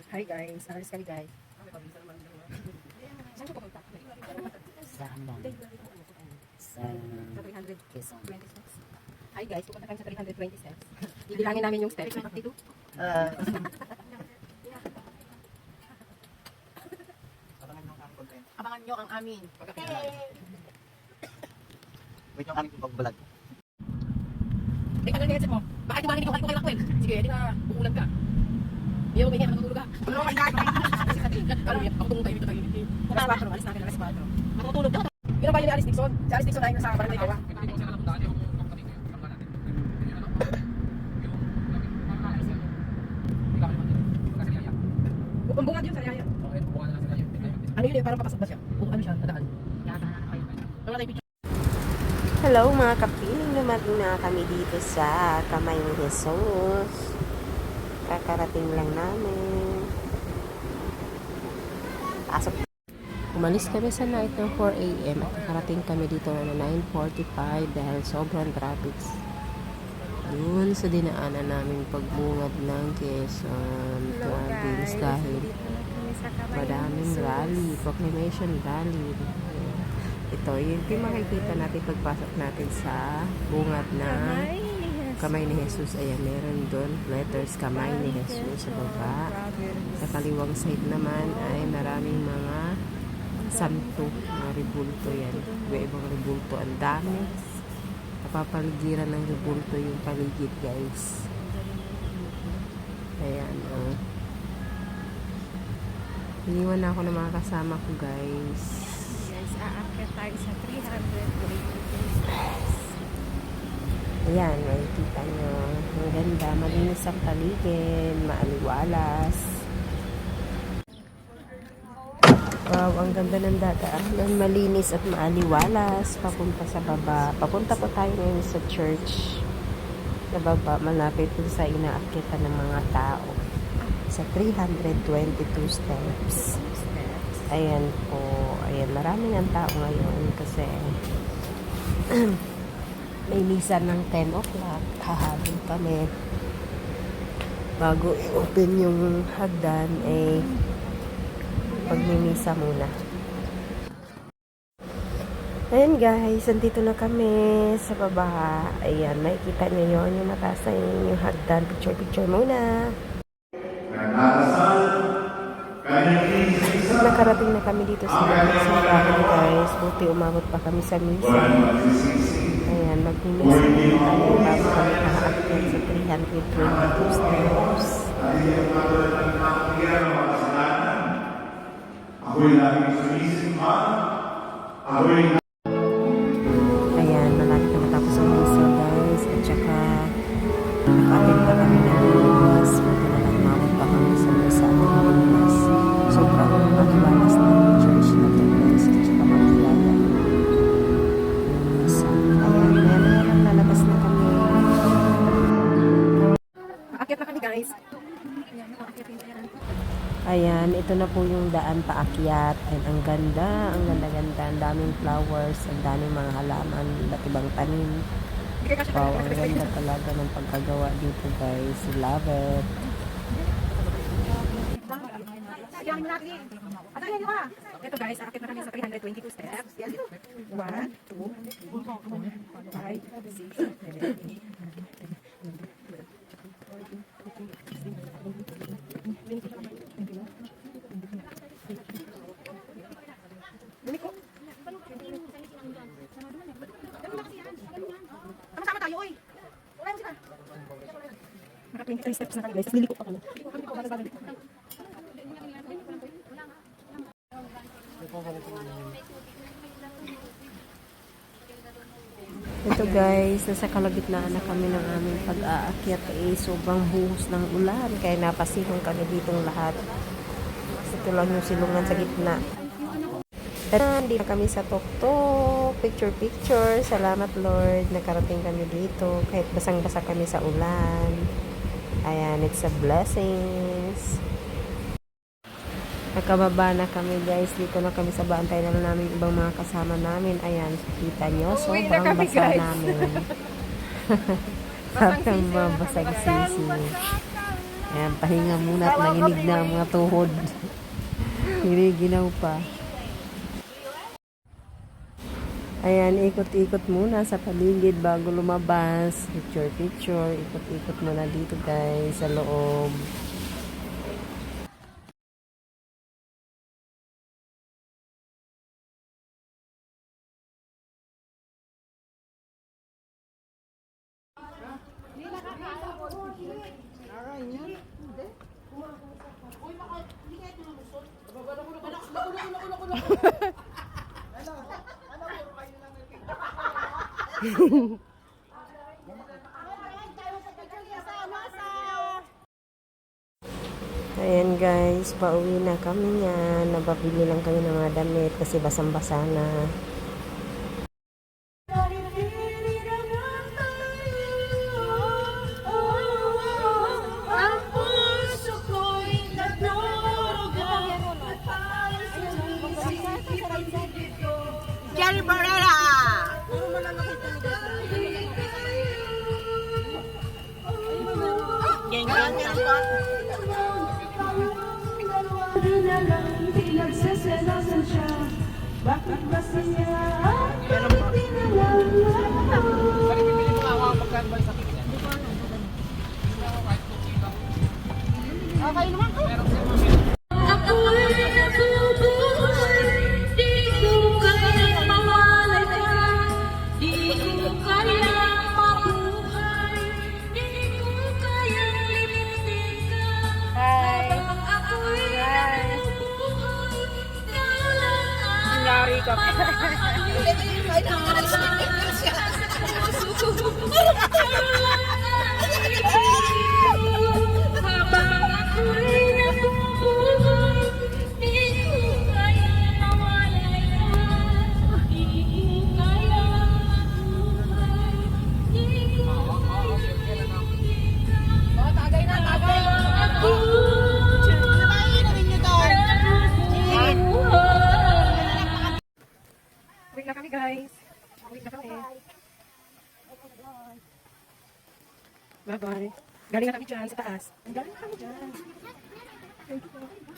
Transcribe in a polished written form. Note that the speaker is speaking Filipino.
Hi guys, alis kami guys. Saan ko pupunta? Sa Hamdan. Sa 300 Quezon. steps. Hi guys, pupunta kami sa 320 steps. Bibilangin namin yung steps. 52. Abangan nyo ang amin. Wait yung aming pag-vlog. Teka lang yung headset mo. Bakit tumangin ko kay Rockwell? Sige, di na uulan ka. Hindi ako ganyan, matutulog ka. Oh my God! Ako tunong tayo dito tayo. Alas 4, alis namin, alas 4. Matutulog ka. Yun ba yun ni Alice Dixon? Si Alice Dixon tayo na sa Barangay Kawa. Ang bungad yun sa Riyaya. Ano yun eh, parang papasok ba siya? Kung ano siya, nadaan. Hello mga kapiling, dumating na kami dito sa Kamay ni Jesus. Kakarating lang namin. Pasok. Umalis kami sa night ng 4 AM at nakarating kami dito na 9:45 dahil sobrang traffic. Doon sa dinaanan namin pagbungad ng Quezon Province dahil madaming rally, proclamation rally. Ito, yung makikita natin pagpasok natin sa bungad ng Kamay ni Jesus. Ayan, meron doon letters Kamay ni Jesus sa baba. Sa kaliwang side naman ay maraming mga santo, mga rebulto yan. Iba-ibang rebulto, ang dami. Napapaligiran ng rebulto yung paligid, guys. Ayan, oh. Iniwan na ako ng mga kasama ko, guys. Aakyat tayo sa 322 steps. Ayan, makikita nyo. Ang ganda, malinis ang paligid, maaliwalas. Wow, ang ganda ng dadaanan, malinis at maaliwalas. Papunta sa baba. Papunta po tayo ngayon sa church. Sa baba, malapit po sa inaakyatan ng mga tao. Sa 322 steps. Ayan po. Ayan, marami ng tao ngayon kasi may misa ng 10 o'clock. Hahabol kami. Bago i-open yung hagdan, pagmimisa muna. Ayan guys, andito na kami sa baba. Ayan, makikita nyo yun, yung mataas na yung hagdan. Picture muna. Nakarating na kami dito sa simbahan guys. Buti umabot pa kami sa misa. Ayan, magmimisa muna tayo bago kami nakaakyat sa 322 steps. Ayan, malapit na matapos ang misa guys. At saka nakain pa kami ng limas. Buti na lang umabot pa kami sa misa ng limas. Sobrang maliwalas na yung church na ito guys. At saka magkilala. Ayan, maya lang lalabas na kami. Aakyat na kami guys. Ayan, ito na po yung daan paakyat. And ang ganda, ang ganda-ganda. Ang daming flowers, ang daming mga halaman, iba't ibang tanim. Wow, ang ganda talaga ng pagkagawa dito guys. Love it. Ito guys, aakyat na kami sa 322 steps. 1, 2, 5, 6, 7, 8. Sama-sama tayo, oy. Wala mo sila. Naka 23 steps na kami guys. Liliko pa kami. Ito guys, nasa kalagitnaan na kami ng aming pag-aakyat. Sobrang buhos ng ulan. Kaya napasilong kami ditong lahat. Ito lang yung silungan sa gitna. Hindi na kami sa tuktok. Picture. Salamat Lord. Nakarating kami dito. Kahit basang-basa kami sa ulan. Ayan, it's a blessings. Nakababa na kami guys. Dito na kami sa bantay na namin ibang mga kasama namin. Ayan, kita nyo. Sobrang basa namin. Parang mabasag sisi. Ayan, pahinga muna at nanginig na ang mga tuhod. Giniginaw pa. Ayan, ikot-ikot muna sa paligid bago lumabas. Picture. Ikot-ikot muna dito guys, sa loob. Ayan guys, pauwi na kami niyan. Nababili lang kami ng mga damit kasi basang-basa na. Jerry Barrera! Bakit ba siya ang pinalalaman? Ako'y natutuhay, di ko kaya mawalay ka, di ko kaya mabuhay, di ko kaya limitin ka. Habang ako'y nabubuhay, ikaw lang ang Yari ka. habang ako'y nabubuhay, di ko kaya mawalay ka, di ko kaya mabuhay, di ko kaya limitin ka. Tagay na, tagay. Ako Uwi na kami guys. Uwi na kami. Bye-bye. Galing na kami dyan sa taas. Galing na kami dyan. Thank you.